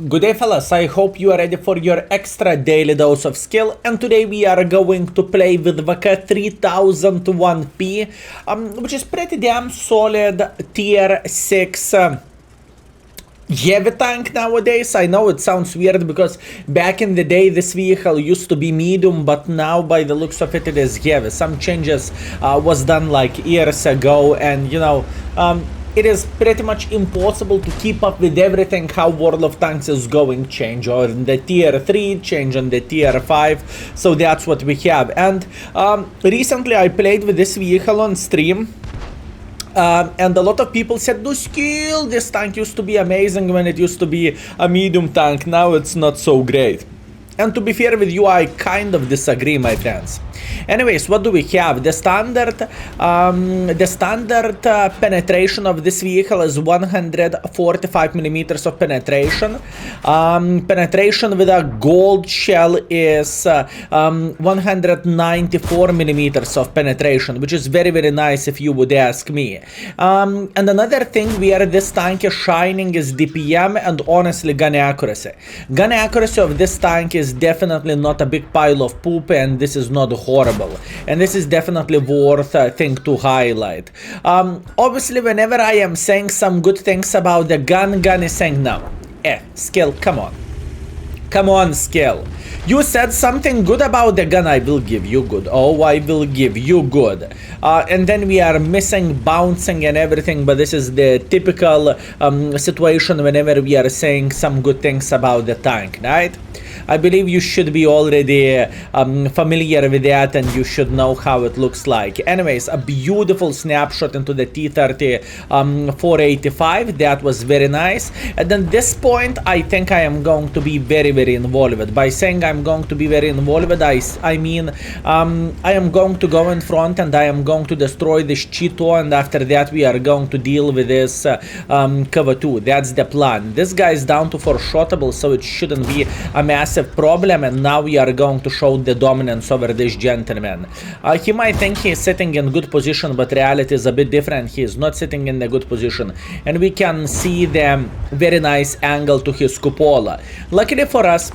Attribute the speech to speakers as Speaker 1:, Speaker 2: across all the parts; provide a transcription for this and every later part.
Speaker 1: Good day fellas, I hope you are ready for your extra daily dose of skill, and today we are going to play with VK 3001P, which is pretty damn solid tier 6 heavy tank nowadays. I know it sounds weird because back in the day this vehicle used to be medium, but now by the looks of it, it is heavy. Some changes was done like years ago, and you know, it is pretty much impossible to keep up with everything how World of Tanks is going. Change on the tier 3, change on the tier 5, so that's what we have. And recently I played with this vehicle on stream. And a lot of people said, "No skill, this tank used to be amazing when it used to be a medium tank, now it's not so great." And to be fair with you, I kind of disagree, my friends. Anyways, what do we have? The standard penetration of this vehicle is 145 millimeters of penetration. Penetration with a gold shell is 194 millimeters of penetration, which is very, very nice if you would ask me. And another thing where this tank is shining is DPM and honestly gun accuracy. Gun accuracy of this tank is definitely not a big pile of poop, and this is not horrible, and this is definitely worth a thing to highlight. Obviously, whenever I am saying some good things about the gun is saying, "No, skill, come on, skill. You said something good about the gun, I will give you good. Oh, I will give you good." And then we are missing bouncing and everything, but this is the typical situation whenever we are saying some good things about the tank, right? I believe you should be already familiar with that, and you should know how it looks like. Anyways, a beautiful snapshot into the T-30 485. That was very nice. And at this point, I think I am going to be very, very involved. By saying I'm going to be very involved, I mean I am going to go in front and I am going to destroy this Cheeto, and after that we are going to deal with this cover 2. That's the plan. This guy is down to 4-shotable, so it shouldn't be a massive problem, and now we are going to show the dominance over this gentleman. He might think he is sitting in good position, but reality is a bit different. He is not sitting in a good position, and we can see the very nice angle to his cupola. Luckily for us,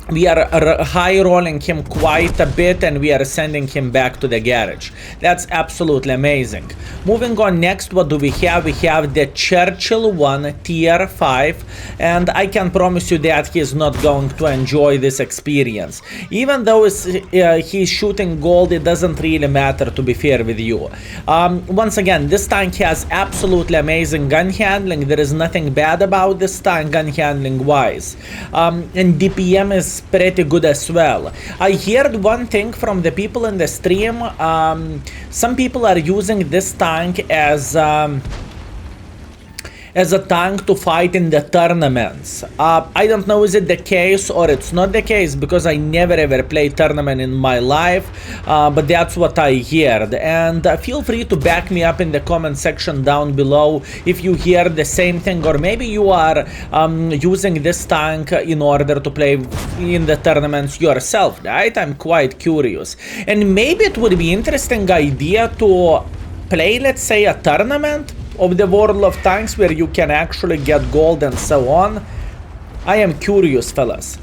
Speaker 1: we are high rolling him quite a bit, and we are sending him back to the garage. That's absolutely amazing. Moving on, next, what do we have? We have the Churchill 1 tier 5, and I can promise you that he is not going to enjoy this experience. Even though he's shooting gold, it doesn't really matter, to be fair with you. Once again, this tank has absolutely amazing gun handling. There is nothing bad about this tank gun handling wise. And DPM is pretty good as well. I heard one thing from the people in the stream. Some people are using this tank as a tank to fight in the tournaments. I don't know is it the case or it's not the case, because I never ever played tournament in my life, but that's what I heard. And feel free to back me up in the comment section down below if you hear the same thing, or maybe you are using this tank in order to play in the tournaments yourself, right? I'm quite curious. And maybe it would be interesting idea to play, let's say, a tournament of the World of Tanks where you can actually get gold and so on. I am curious, fellas.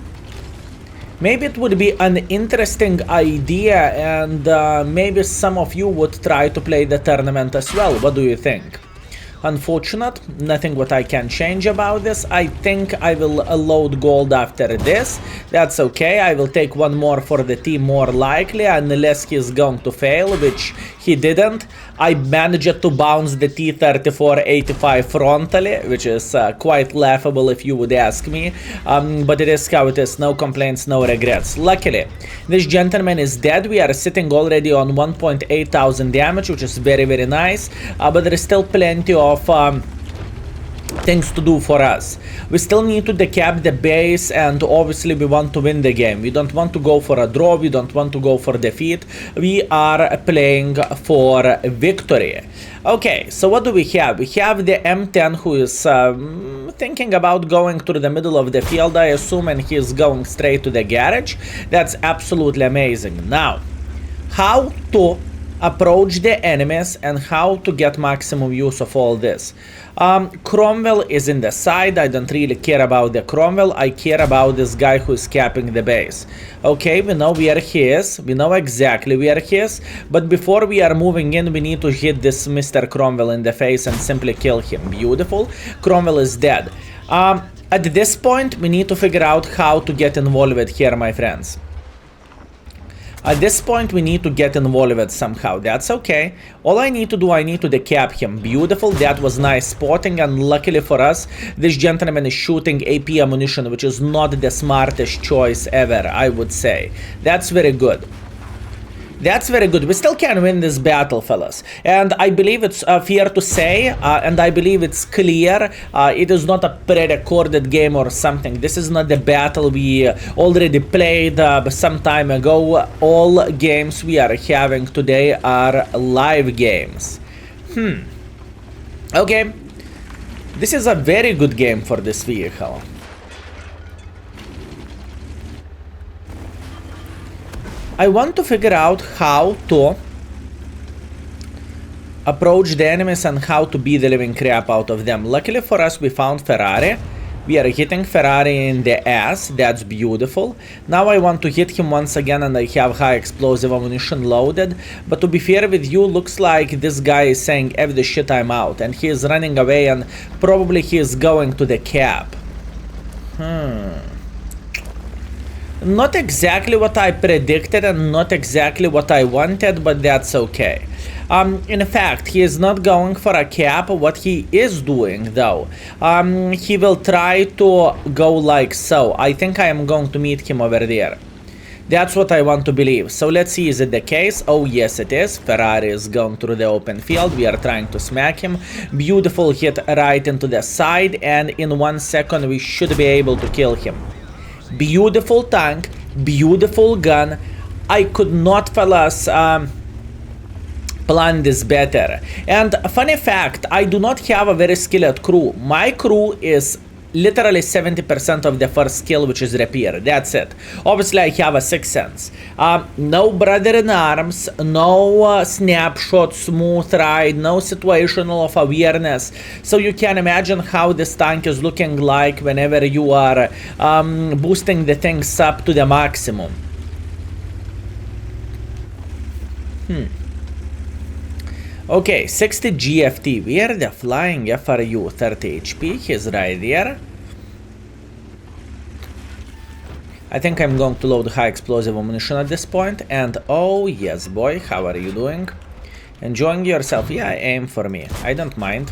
Speaker 1: Maybe it would be an interesting idea, and maybe some of you would try to play the tournament as well. What do you think? Unfortunate, nothing what I can change about this. I think I will load gold after this. That's okay. I will take one more for the team more likely, unless he's going to fail, which he didn't. I managed to bounce the T-34-85 frontally, which is quite laughable if you would ask me. But it is how it is. No complaints, no regrets. Luckily, this gentleman is dead. We are sitting already on 1.8 thousand damage, which is very, very nice. But there is still plenty of things to do for us. We still need to decap the base, and obviously we want to win the game. We don't want to go for a draw, we don't want to go for defeat. We are playing for victory. Okay, so what do we have? We have the M10 who is thinking about going to the middle of the field, I assume, and he is going straight to the garage. That's absolutely amazing. Now, how to approach the enemies and how to get maximum use of all this. Cromwell is in the side. I don't really care about the Cromwell. I care about this guy who is capping the base. Okay, we know where he is. We know exactly where he is. But before we are moving in, we need to hit this Mr. Cromwell in the face and simply kill him. Beautiful. Cromwell is dead. At this point, we need to figure out how to get involved here, my friends. At this point, we need to get involved somehow. That's okay. All I need to do, I need to decap him. Beautiful. That was nice spotting. And luckily for us, this gentleman is shooting AP ammunition, which is not the smartest choice ever, I would say. That's very good. That's very good. We still can win this battle, fellas. And I believe it's fair to say, and I believe it's clear, it is not a pre-recorded game or something. This is not the battle we already played some time ago. All games we are having today are live games. Okay. This is a very good game for this vehicle. I want to figure out how to approach the enemies and how to beat the living crap out of them. Luckily for us, we found Ferrari. We are hitting Ferrari in the ass. That's beautiful. Now I want to hit him once again, and I have high explosive ammunition loaded. But to be fair with you, looks like this guy is saying, F the shit, I'm out. And he is running away, and probably he is going to the cap. Not exactly what I predicted and not exactly what I wanted, but that's okay. In fact, he is not going for a cap. What he is doing, though, he will try to go like so. I think I am going to meet him over there. That's what I want to believe. So let's see, is it the case? Oh, yes, it is. Ferrari is going through the open field. We are trying to smack him. Beautiful hit right into the side, and in 1 second, we should be able to kill him. Beautiful tank, beautiful gun. I could not, fellas, plan this better. And a funny fact, I do not have a very skilled crew. My crew is literally 70% of the first skill, which is repair. That's it. Obviously, I have a 6th sense. No brother in arms, no snapshot, smooth ride, no situational of awareness. So you can imagine how this tank is looking like whenever you are boosting the things up to the maximum. Okay, 60 GFT. Where the flying F are you? 30 HP. He's right there. I think I'm going to load high explosive ammunition at this point. And oh yes, boy, how are you doing? Enjoying yourself? Yeah, aim for me. I don't mind.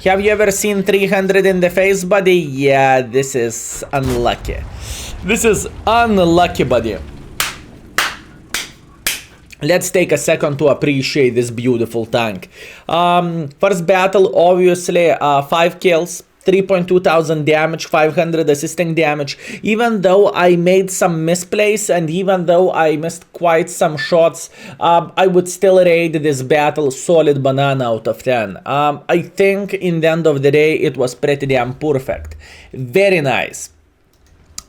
Speaker 1: Have you ever seen 300 in the face, buddy? Yeah, this is unlucky. This is unlucky, buddy. Let's take a second to appreciate this beautiful tank. First battle, obviously, 5 kills, 3.2 thousand damage, 500 assisting damage. Even though I made some misplays and even though I missed quite some shots, I would still rate this battle solid banana out of 10. I think in the end of the day, it was pretty damn perfect. Very nice.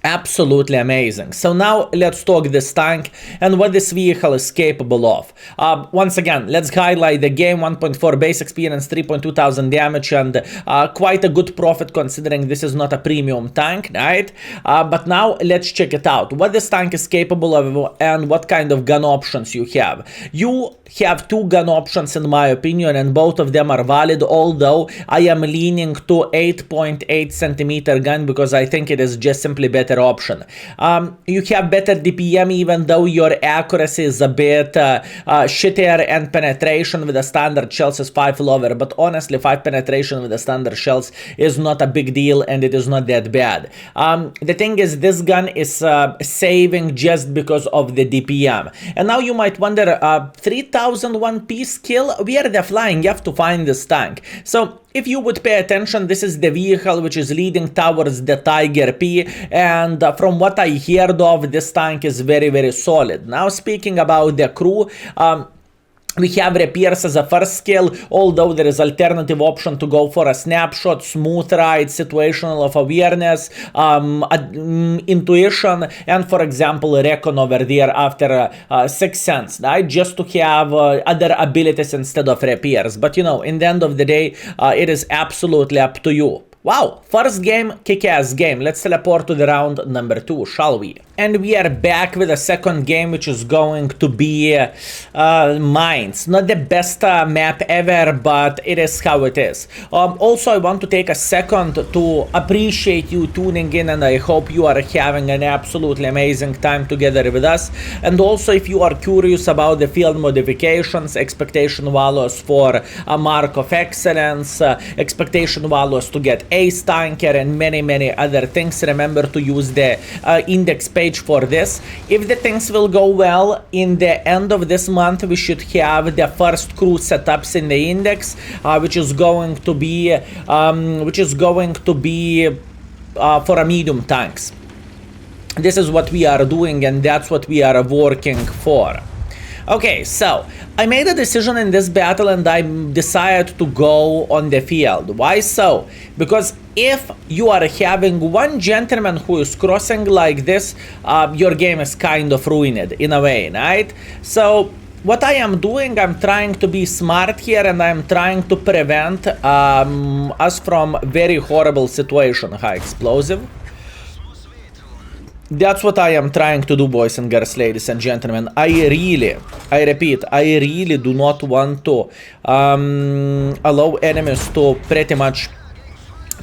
Speaker 1: Absolutely amazing. So now let's talk this tank and what this vehicle is capable of. Once again, let's highlight the game. 1.4 base experience, 3.2 thousand damage, and quite a good profit considering this is not a premium tank, right? But now let's check it out. What this tank is capable of and what kind of gun options you have. You have 2 gun options in my opinion, and both of them are valid, although I am leaning to 8.8 centimeter gun because I think it is just simply better option. You have better DPM even though your accuracy is a bit shittier, and penetration with the standard shells is 5 lower, but honestly 5 penetration with the standard shells is not a big deal and it is not that bad. The thing is, this gun is saving just because of the DPM. And now you might wonder, 3001 piece kill, where the flying you have to find this tank. So if you would pay attention, this is the vehicle which is leading towards the Tiger P, and from what I heard of, this tank is very, very solid. Now speaking about the crew, We have repairs as a first skill, although there is alternative option to go for a snapshot, smooth ride, situational of awareness, intuition, and for example, recon over there after sixth sense, right? Just to have other abilities instead of repairs. But you know, in the end of the day, it is absolutely up to you. Wow, first game, kick-ass game. Let's teleport to the round number 2, shall we? And we are back with a second game, which is going to be Mines. Not the best map ever, but it is how it is. Also, I want to take a second to appreciate you tuning in, and I hope you are having an absolutely amazing time together with us. And also, if you are curious about the field modifications, expectation values for a mark of excellence, expectation values to get ace tanker, and many other things, remember to use the index page for this. If the things will go well, in the end of this month we should have the first crew setups in the index, which is going to be for a medium tanks. This is what we are doing, and that's what we are working for. Okay, so I made a decision in this battle, and I decided to go on the field. Why so? Because if you are having one gentleman who is crossing like this, your game is kind of ruined in a way, right? So what I am doing, I'm trying to be smart here, and I'm trying to prevent us from very horrible situation. High explosive. That's what I am trying to do, boys and girls, ladies and gentlemen. I repeat, I really do not want to allow enemies to pretty much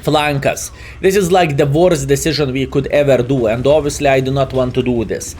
Speaker 1: flank us. This is like the worst decision we could ever do, and obviously I do not want to do this.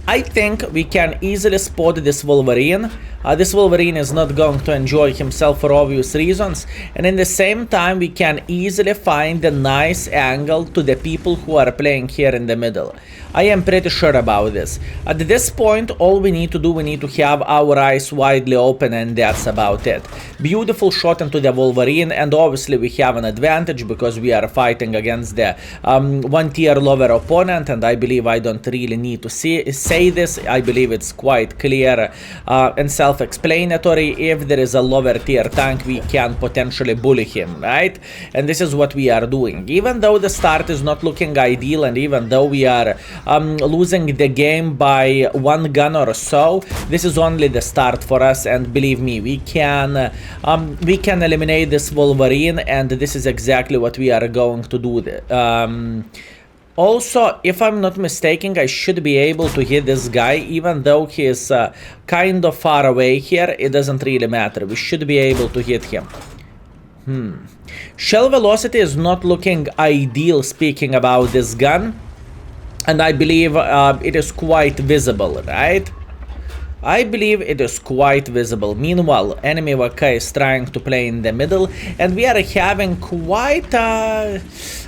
Speaker 1: I think we can easily spot this Wolverine. This Wolverine is not going to enjoy himself for obvious reasons, and in the same time we can easily find a nice angle to the people who are playing here in the middle. I am pretty sure about this. At this point, all we need to do, we need to have our eyes widely open, and that's about it. Beautiful shot into the Wolverine, and obviously we have an advantage because we are fighting against the one tier lower opponent, and I believe I don't really need to say this. I believe it's quite clear and self-explanatory. If there is a lower tier tank, we can potentially bully him, right? And this is what we are doing. Even though the start is not looking ideal, and even though we are losing the game by one gun or so, this is only the start for us, and believe me, we can eliminate this Wolverine, and this is exactly what we are going to do. Also, if I'm not mistaken, I should be able to hit this guy, even though he is kind of far away here. It doesn't really matter. We should be able to hit him. Shell velocity is not looking ideal, speaking about this gun. And I believe it is quite visible, right? I believe it is quite visible. Meanwhile, enemy VK is trying to play in the middle, and we are having quite a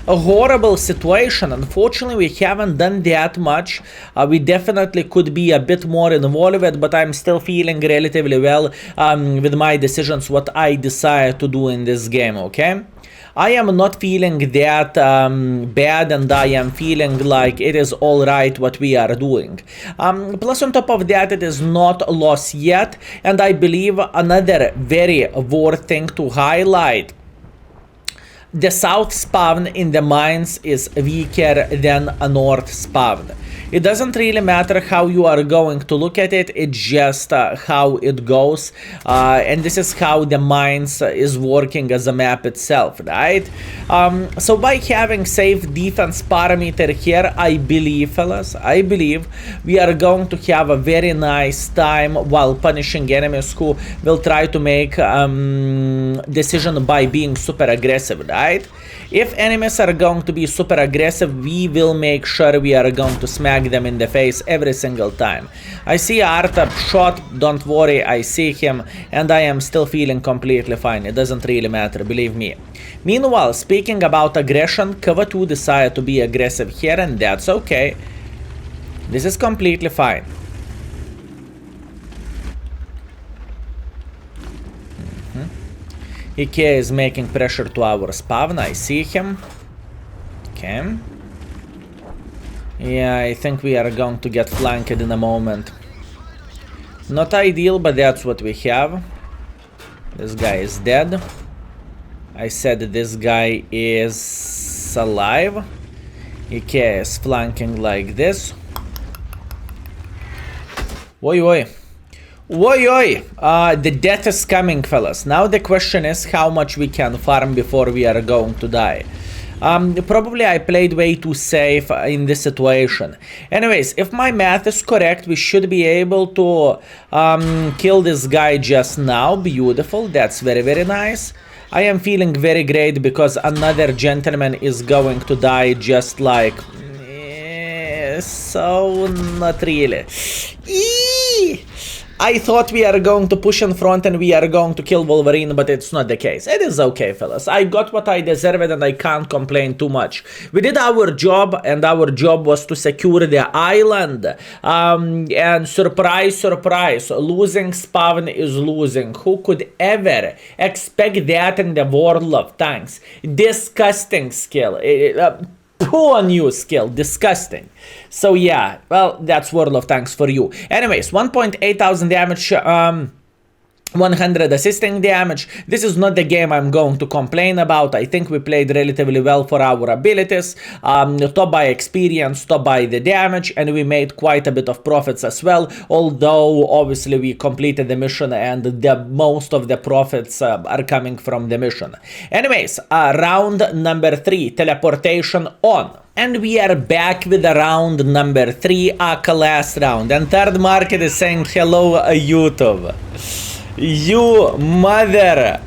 Speaker 1: horrible situation. Unfortunately, we haven't done that much. We definitely could be a bit more involved, but I'm still feeling relatively well with my decisions, what I decide to do in this game, okay? I am not feeling that bad, and I am feeling like it is alright what we are doing. Plus on top of that, it is not lost yet, and I believe another very worth thing to highlight. The south spawn in the mines is weaker than a north spawn. It doesn't really matter how you are going to look at it, it's just how it goes, and this is how the mines is working as a map itself, right? So by having safe defense parameter here, I believe, fellas, I believe we are going to have a very nice time while punishing enemies who will try to make decision by being super aggressive, right? If enemies are going to be super aggressive, we will make sure we are going to smack them in the face every single time. I see Artab shot, don't worry, I see him, and I am still feeling completely fine. It doesn't really matter, believe me. Meanwhile, speaking about aggression, Kava2 decided to be aggressive here, and that's okay. This is completely fine. EK is making pressure to our spawn, I see him. Okay. Yeah, I think we are going to get flanked in a moment. Not ideal, but that's what we have. This guy is dead. I said this guy is alive. IKEA is flanking like this. Oi, oi. Oi, oi. The death is coming, fellas. Now the question is how much we can farm before we are going to die. Probably I played way too safe in this situation. Anyways, if my math is correct, we should be able to kill this guy just now. Beautiful. That's very, very nice. I am feeling very great because another gentleman is going to die just like... so not really. Eee! I thought we are going to push in front and we are going to kill Wolverine, but it's not the case. It is okay, fellas. I got what I deserved and I can't complain too much. We did our job, and our job was to secure the island. And surprise, surprise, losing spawn is losing. Who could ever expect that in the world of tanks? Disgusting skill. Poor new skill, disgusting. So yeah, well, that's World of Tanks for you. Anyways, 1.8 thousand damage, 100 assisting damage. This is not the game I'm going to complain about. I think we played relatively well for our abilities. Top by experience, top by the damage, and we made quite a bit of profits as well. Although obviously we completed the mission and the most of the profits are coming from the mission. Anyways, round number 3, teleportation on. And we are back with the round number 3, aka last round. And third market is saying hello YouTube. You mother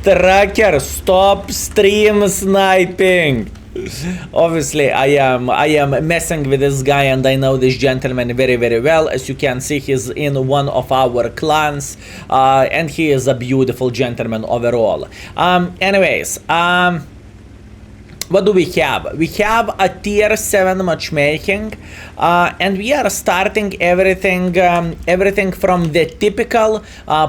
Speaker 1: trucker, stop stream sniping. Obviously I am messing with this guy, and I know this gentleman very, very well. As you can see, he's in one of our clans, and he is a beautiful gentleman overall. Anyways, what do we have? We have a tier 7 matchmaking, and we are starting everything everything from the typical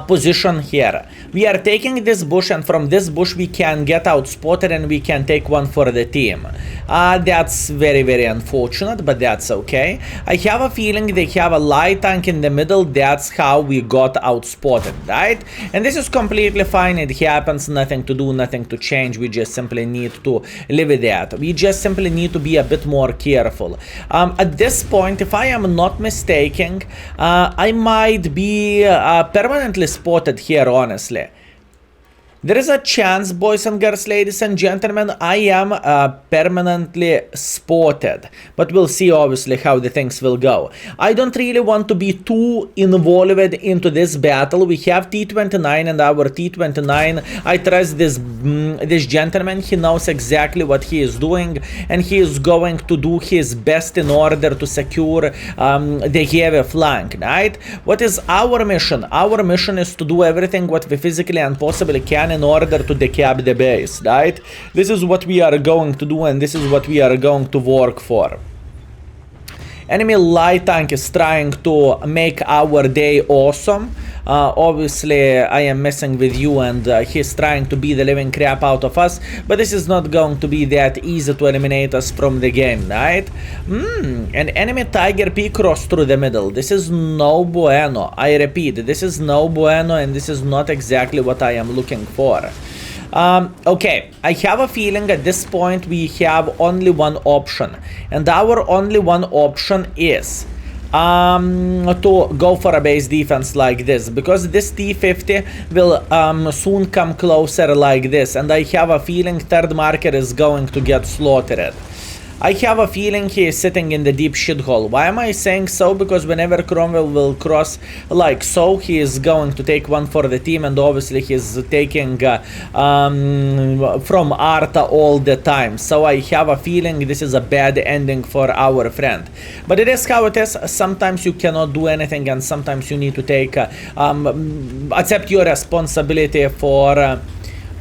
Speaker 1: position here. We are taking this bush, and from this bush we can get outspotted and we can take one for the team. That's very, very unfortunate, but that's okay. I have a feeling they have a light tank in the middle. That's how we got outspotted, right? And this is completely fine. It happens. Nothing to do, nothing to change. We just simply need to live with that. We just simply need to be a bit more careful. At this point, if I am not mistaken, I might be permanently spotted here, honestly. There is a chance, boys and girls, ladies and gentlemen, I am permanently spotted. But we'll see, obviously, how the things will go. I don't really want to be too involved into this battle. We have T29, and our T29, I trust this gentleman. He knows exactly what he is doing, and he is going to do his best in order to secure the heavy flank, right? What is our mission? Our mission is to do everything what we physically and possibly can in order to decap the base, right? This is what we are going to do, and this is what we are going to work for. Enemy light tank is trying to make our day awesome. Obviously, I am messing with you, and he's trying to beat the living crap out of us, but this is not going to be that easy to eliminate us from the game, right? An enemy Tiger P crossed through the middle. This is no bueno. I repeat, this is no bueno, and this is not exactly what I am looking for. Okay, I have a feeling at this point we have only one option, and our only one option is to go for a base defense like this, because this T50 will soon come closer like this, and I have a feeling third marker is going to get slaughtered. I have a feeling he is sitting in the deep shithole. Why am I saying so? Because whenever Cromwell will cross like so, he is going to take one for the team, and obviously he's taking from Arta all the time. So I have a feeling this is a bad ending for our friend. But it is how it is. Sometimes you cannot do anything, and sometimes you need to take accept your responsibility for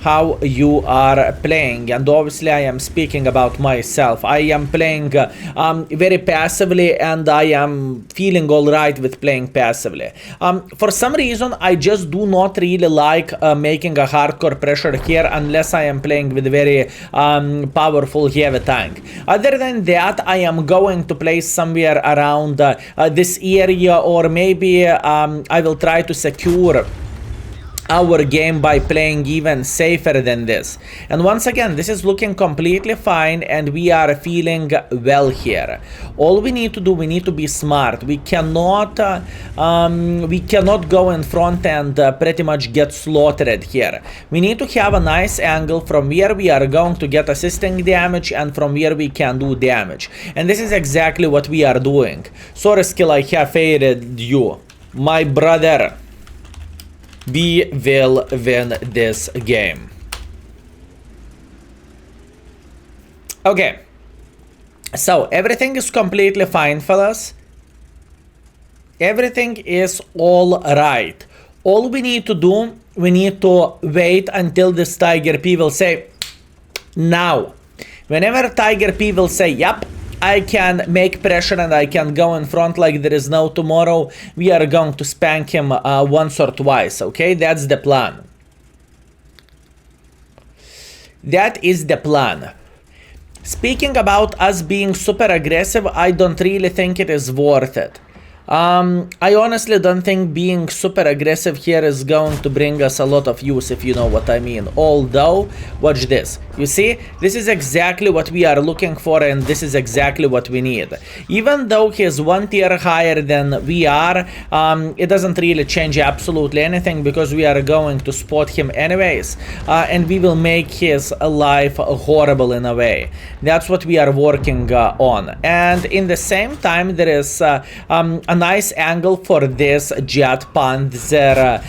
Speaker 1: how you are playing. And obviously I am speaking about myself. I am playing very passively, and I am feeling all right with playing passively. For some reason I just do not really like making a hardcore pressure here unless I am playing with very powerful heavy tank. Other than that, I am going to play somewhere around this area, or maybe I will try to secure our game by playing even safer than this. And once again, this is looking completely fine, and we are feeling well here. All we need to do, we need to be smart. We cannot go in front and pretty much get slaughtered here. We need to have a nice angle from where we are going to get assisting damage and from where we can do damage. And this is exactly what we are doing. Sorry, Skill, I have faded you. My brother, we will win this game. Okay, so everything is completely fine, fellas. Everything is all right. All we need to do, we need to wait until this Tiger P will say now. Whenever Tiger P will say yep, I can make pressure and I can go in front like there is no tomorrow, we are going to spank him once or twice, okay? That's the plan. That is the plan. Speaking about us being super aggressive, I don't really think it is worth it. I honestly don't think being super aggressive here is going to bring us a lot of use, if you know what I mean. Although, watch this. You see, this is exactly what we are looking for, and this is exactly what we need. Even though he is one tier higher than we are, it doesn't really change absolutely anything, because we are going to spot him anyways, and we will make his life horrible in a way. That's what we are working on. And in the same time, there is a nice angle for this Jet Panzer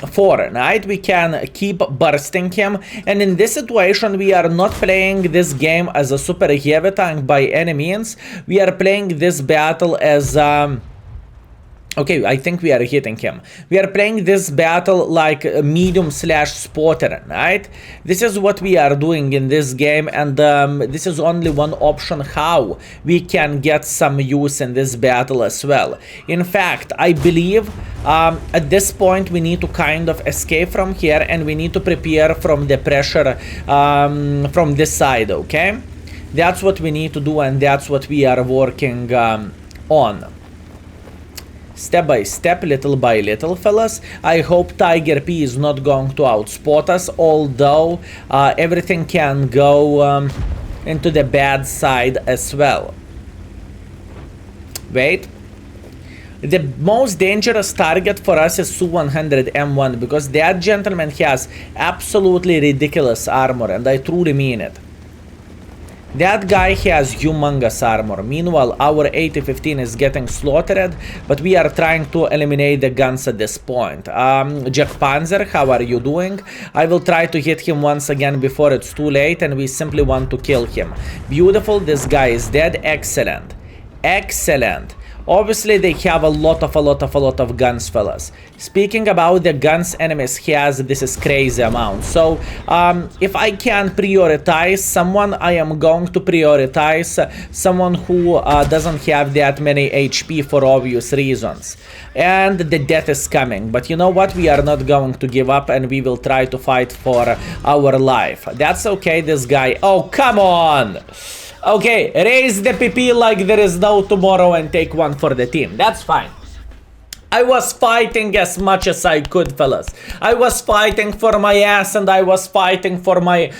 Speaker 1: 4, right? We can keep bursting him, and in this situation we are not playing this game as a super heavy tank by any means. We are playing this battle as okay, I think we are hitting him. We are playing this battle like medium slash spotter, right? This is what we are doing in this game, and this is only one option how we can get some use in this battle as well. In fact, I believe at this point we need to kind of escape from here, and we need to prepare from the pressure from this side, okay? That's what we need to do, and that's what we are working on. Step by step, little by little, fellas. I hope Tiger P is not going to outspot us, although everything can go into the bad side as well. Wait. The most dangerous target for us is Su-100M1, because that gentleman has absolutely ridiculous armor, and I truly mean it. That guy has humongous armor. Meanwhile, our 8015 is getting slaughtered, but we are trying to eliminate the guns at this point. Jack Panzer, how are you doing? I will try to hit him once again before it's too late, and we simply want to kill him. Beautiful, this guy is dead. Excellent. Excellent. Obviously, they have a lot of guns, fellas. Speaking about the guns enemies has, this is crazy amount. So, if I can prioritize someone, I am going to prioritize someone who doesn't have that many HP for obvious reasons. And the death is coming. But you know what? We are not going to give up, and we will try to fight for our life. That's okay, this guy. Oh, come on! Okay, raise the PP like there is no tomorrow and take one for the team. That's fine. I was fighting as much as I could, fellas. I was fighting for my ass, and I was fighting for my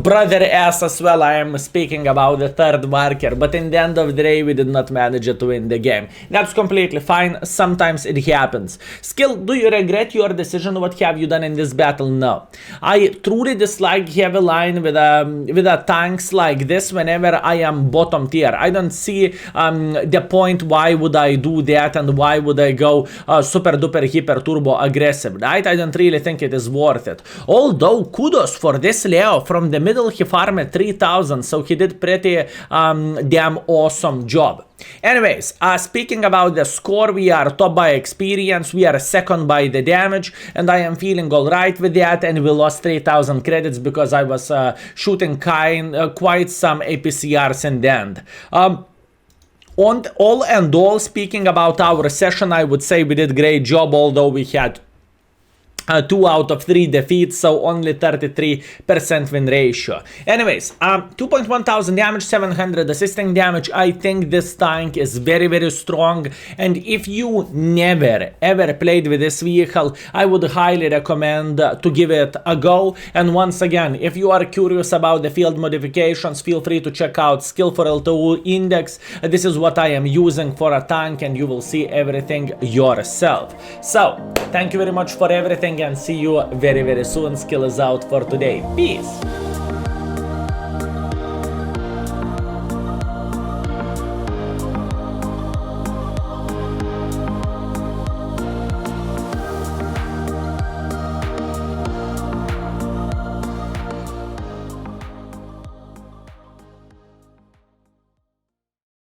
Speaker 1: brother ass as well. I am speaking about the third marker, but in the end of the day, we did not manage to win the game. That's completely fine. Sometimes it happens. Skill, do you regret your decision? What have you done in this battle? No. I truly dislike heavy line with tanks like this whenever I am bottom tier. I don't see the point why would I do that, and why would I go super duper hyper turbo aggressive, right? I don't really think it is worth it. Although kudos for this Leo, from the middle he farmed 3000, so he did pretty damn awesome job. Anyways, speaking about the score, we are top by experience, we are second by the damage, and I am feeling alright with that, and we lost 3000 credits because I was shooting quite some APCRs in the end. On all and all, speaking about our session, I would say we did great job, although we had 2 out of 3 defeats, so only 33% win ratio. Anyways, 2.1 thousand damage, 700 assisting damage. I think this tank is very, very strong, and if you never ever played with this vehicle, I would highly recommend to give it a go. And once again, if you are curious about the field modifications, feel free to check out skill for LTU index. This is what I am using for a tank, and you will see everything yourself. So, thank you very much for everything, and see you very, very soon. Skill is out for today. Peace.